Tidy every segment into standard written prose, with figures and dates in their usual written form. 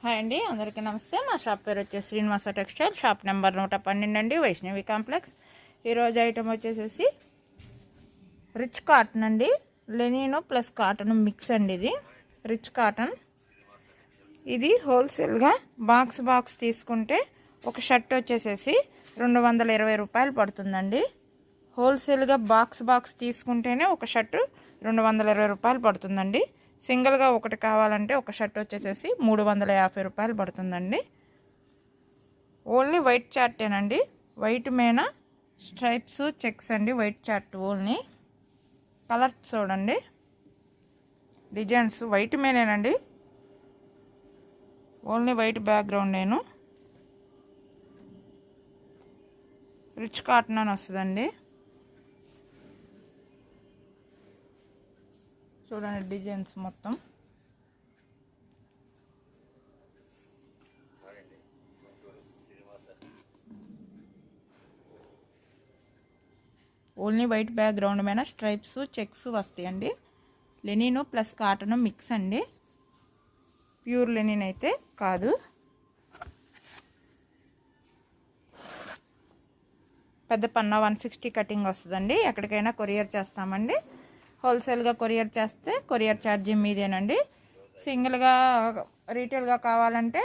Hi అండి, అందరికీ నమస్తే. మా షాప్ పేరు వచ్చేసి శ్రీనివాస టెక్స్టైల్, షాప్ నెంబర్ 112 అండి, వైష్ణవి కాంప్లెక్స్. ఈరోజు ఐటమ్ వచ్చేసేసి రిచ్ కాటన్ అండి, లెనిన్ ప్లస్ కాటన్ మిక్స్ అండి. ఇది రిచ్ కాటన్. ఇది హోల్సేల్గా బాక్స్ తీసుకుంటే ఒక షర్ట్ వచ్చేసేసి 220 రూపాయలు పడుతుందండి. హోల్సేల్గా బాక్స్ తీసుకుంటేనే ఒక షర్టు 220 రూపాయలు పడుతుందండి. సింగిల్గా ఒకటి కావాలంటే ఒక షర్ట్ వచ్చేసేసి 350 రూపాయలు పడుతుందండి. ఓన్లీ వైట్ చార్టేనండి, వైట్ మీద స్ట్రైప్స్ చెక్స్ అండి. White chart only. కలర్ చూడండి, డిజైన్స్ వైట్ మీదేనండి, ఓన్లీ వైట్ బ్యాక్గ్రౌండ్. నేను రిచ్ కాటన్ అని వస్తుందండి. చూడండి డిజైన్స్ మొత్తం. ఓన్లీ వైట్ బ్యాక్గ్రౌండ్ మీద స్ట్రైప్స్ చెక్స్ వస్తాయండి. లెనిన్ ప్లస్ కాటన్ మిక్స్ అండి, ప్యూర్ లెనిన్ అయితే కాదు. పెద్ద పన్నా 160 కటింగ్ వస్తుందండి. ఎక్కడికైనా కొరియర్ చేస్తామండి. హోల్సేల్గా కొరియర్ చేస్తే కొరియర్ ఛార్జీ మీదేనండి. సింగిల్గా రీటైల్గా కావాలంటే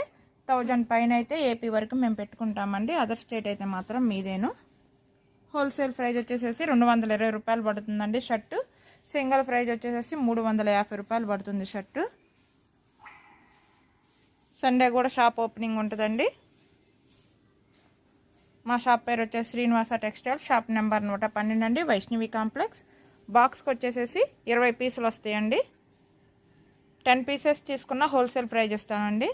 1000 పైన అయితే ఏపీ వరకు మేము పెట్టుకుంటామండి. అదర్ స్టేట్ అయితే మాత్రం మీదేను. హోల్సేల్ ప్రైస్ వచ్చేసేసి 220 రూపాయలు పడుతుందండి షర్టు. సింగిల్ ప్రైస్ వచ్చేసేసి 350 రూపాయలు పడుతుంది షర్టు. సండే కూడా షాప్ ఓపెనింగ్ ఉంటుందండి. మా షాప్ పేరు వచ్చేసి శ్రీనివాస టెక్స్టైల్, షాప్ నెంబర్ 112 అండి, వైష్ణవి కాంప్లెక్స్. బాక్స్కి వచ్చేసేసి 20 పీసులు వస్తాయండి. 10 పీసెస్ తీసుకున్న హోల్సేల్ ప్రైజ్ ఇస్తానండి.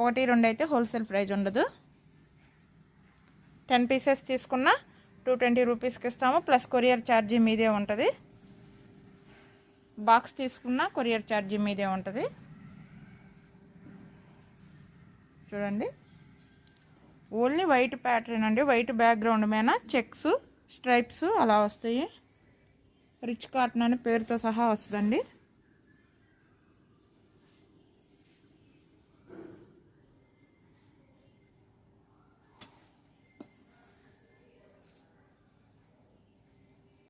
1-2 అయితే హోల్సేల్ ప్రైజ్ ఉండదు. 10 పీసెస్ తీసుకున్న 220 రూపీస్కి ఇస్తాము, ప్లస్ కొరియర్ ఛార్జీ మీదే ఉంటుంది. బాక్స్ తీసుకున్న కొరియర్ ఛార్జీ మీదే ఉంటుంది. చూడండి, ఓన్లీ వైట్ ప్యాటర్న్ అండి, వైట్ బ్యాక్గ్రౌండ్ మీద చెక్స్ స్ట్రైప్స్ అలా వస్తాయి. రిచ్ కాటన్ అని పేరుతో సహా వస్తుందండి.